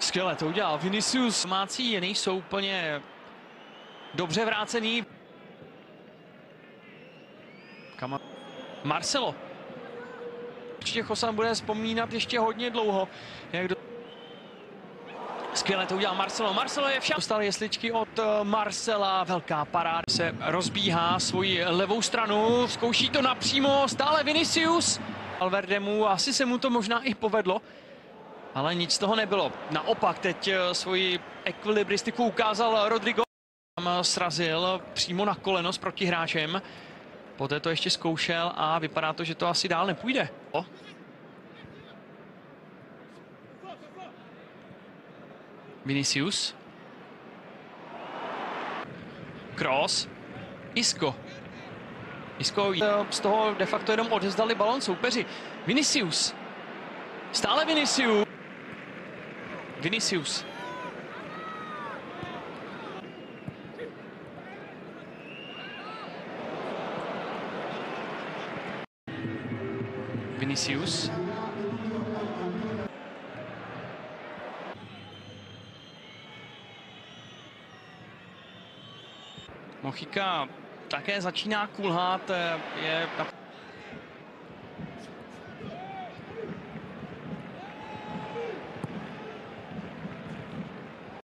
Skvěle to udělal Vinicius. Domácí nejsou úplně dobře vrácený. Marcelo. Určitě Chosan bude vzpomínat ještě hodně dlouho. Skvěle to udělal Marcelo. Marcelo je však. Dostal jesličky od Marcela. Velká paráda. Se rozbíhá svoji levou stranu. Zkouší to napřímo. Stále Vinicius. Valverdemu. Asi se mu to možná i povedlo. Ale nic z toho nebylo. Naopak teď svoji ekvilibristiku ukázal Rodrigo. Tam srazil přímo na koleno s protihráčem. Poté to ještě zkoušel a vypadá to, že to asi dál nepůjde. Vinicius. Kroos. Isco. Isco z toho de facto jenom odevzdali balon soupeři. Vinicius. Stále Vinicius. Vinicius. Vinicius. Mochika také začíná kulhat, je